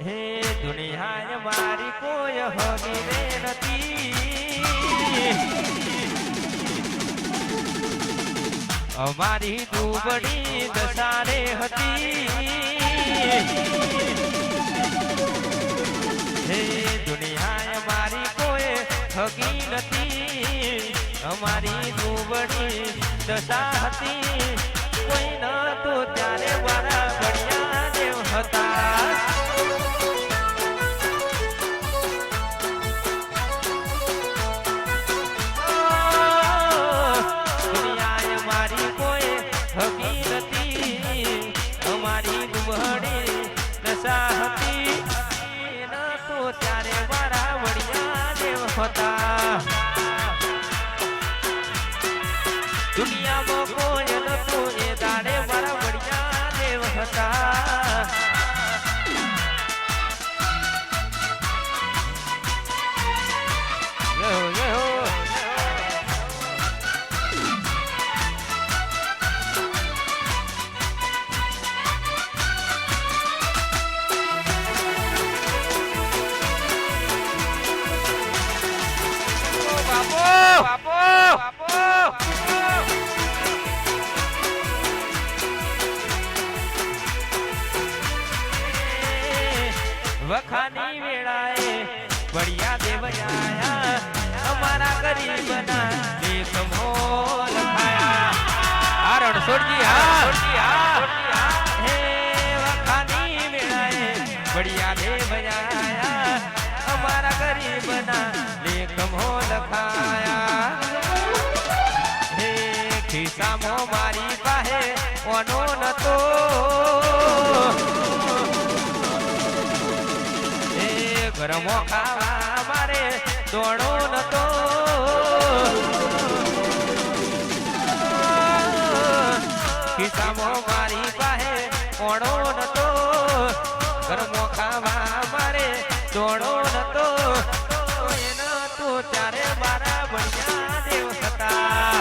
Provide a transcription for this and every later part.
હે દુનિયા મારી કોઈ હગી રે નથી અમારી દુબળી દશારે હતી હે દુનિયા મારી કોઈ હગી નથી અમારી દુબળી દશા હતી કોઈ ન તો ત્યારે મારા બળિયા દેવ હતા ત્યારે મારા વડિયા દેવ હતા દુનિયામાં કોઈ નતું એ દાડે મારા વડિયા દેવ હતા વખાની વેળાએ બળિયા દેવ આયા અમારા ગરીબના દેખ મોલ ખાયા આરણ સોડજી હા હે વખાની વેળાએ બળિયા દેવ આયા અમારા ગરીબના દેખ મોલ ખાયા હે ખિસ્સામાં મારી પાસે ઓનો નતો ગરમો ખાવા મારે દોડો નતો ખિસ્સામાં મારી પાસે ઓણો નતો ગરમો ખાવા મારે દોડો નતો એને તું ત્યારે મારા બળિયા દેવ હતા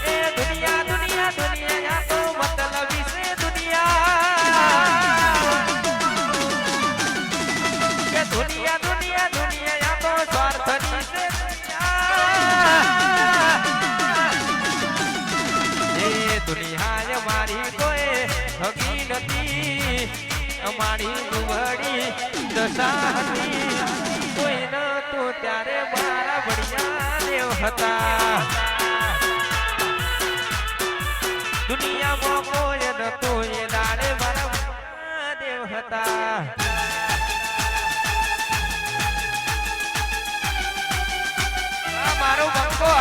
એ દુનિયા દુનિયા દુનિયા તો મતલબી છે દુનિયા દુનિયા દુનિયા તો સ્વાર્થની છે એ દુનિયા મારી કોઈ હગી નથી અમારી દુબળી દશા હતી કોઈ ન તો ત્યારે મારા બળિયા દેવ હતા દુનિયામાં કોઈ નતો એ દાડે મારા દેવ હતા મારો બંકો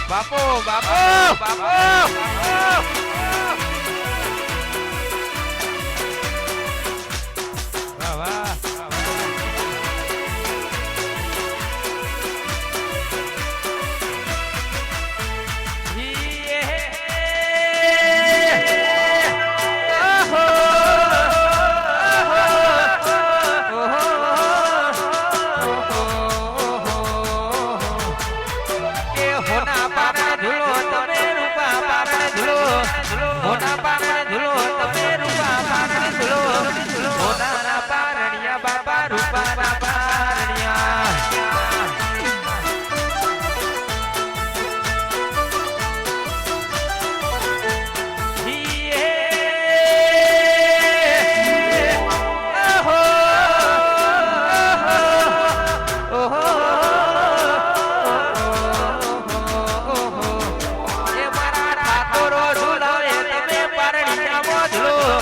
બાપો બાપો બાપો હોના પારણ ધૂળો તમે રૂપા પારણ ધૂળો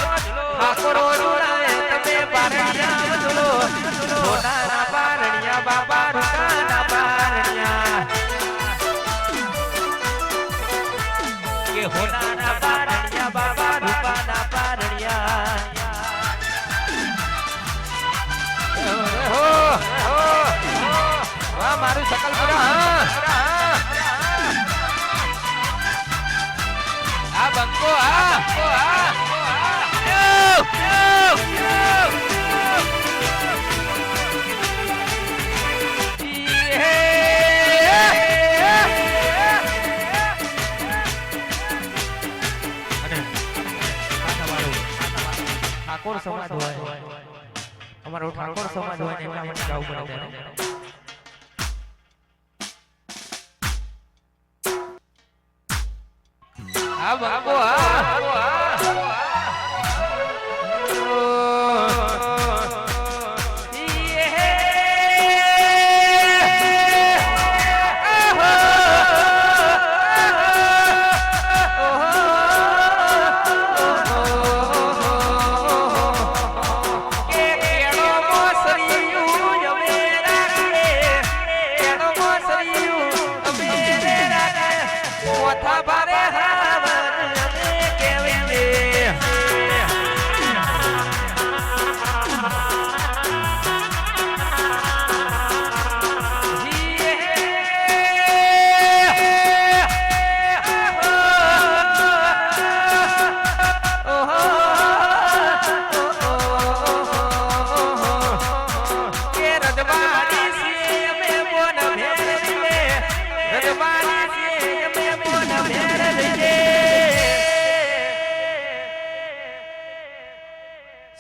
ઠાકોરો જોડાય તમે પારણિયા વજલો સોનાના પારણિયા બાપા રૂપાના પારણિયા કે હોનાના પારણિયા બાપા રૂપાના પારણિયા વાહ મારું સકલપુરા આ બંકો ઠાકોર સમાજ હોય અમારો ઠાકોર સમાજ હોય ને એટલા માટે ગાવું પડે આ બંકો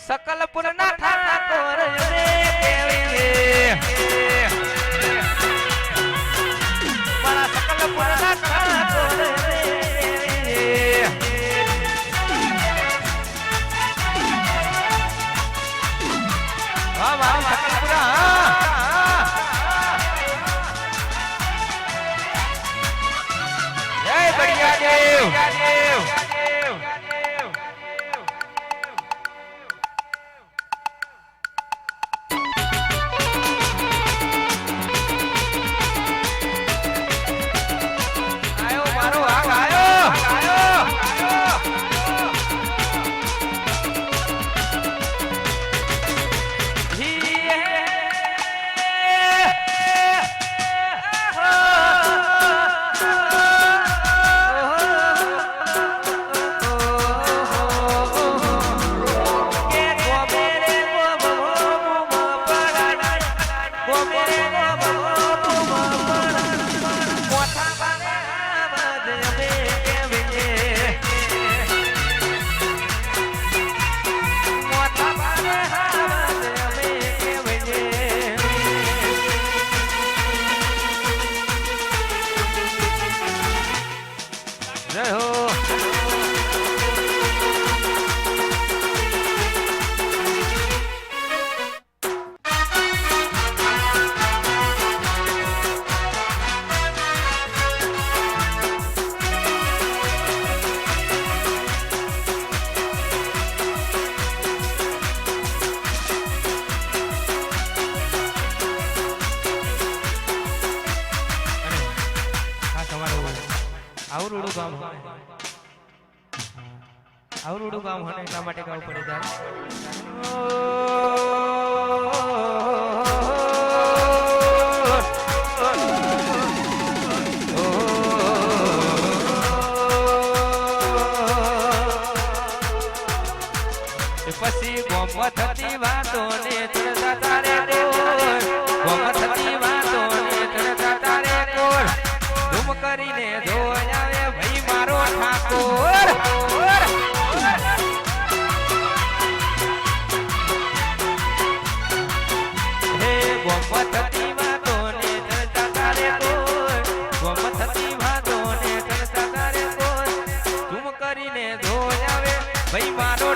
सकलपुर ना ठाकोर रे बड़ा सकलपुर ना ठाकोर रे वाह वाह सकलपुरा जय बढ़िया देव આવરુડું ગામ આવરુડું ગામ હોય એટલા માટે ગાવું પડે જાય પછી ગોમ થતી વાતો ને ચડતા તારે ગોમ થતી વાતો ને ચડતા તારે કોર ધૂમ કરીને ધોઈ આવે ભાઈ મારો ઠાકોર હે ગોમ થતી વાતો ને ચડતા તારે કોર ગોમ થતી વાતો ને ચડતા તારે કોર ધૂમ કરીને ધોઈ આવે ભાઈ મારો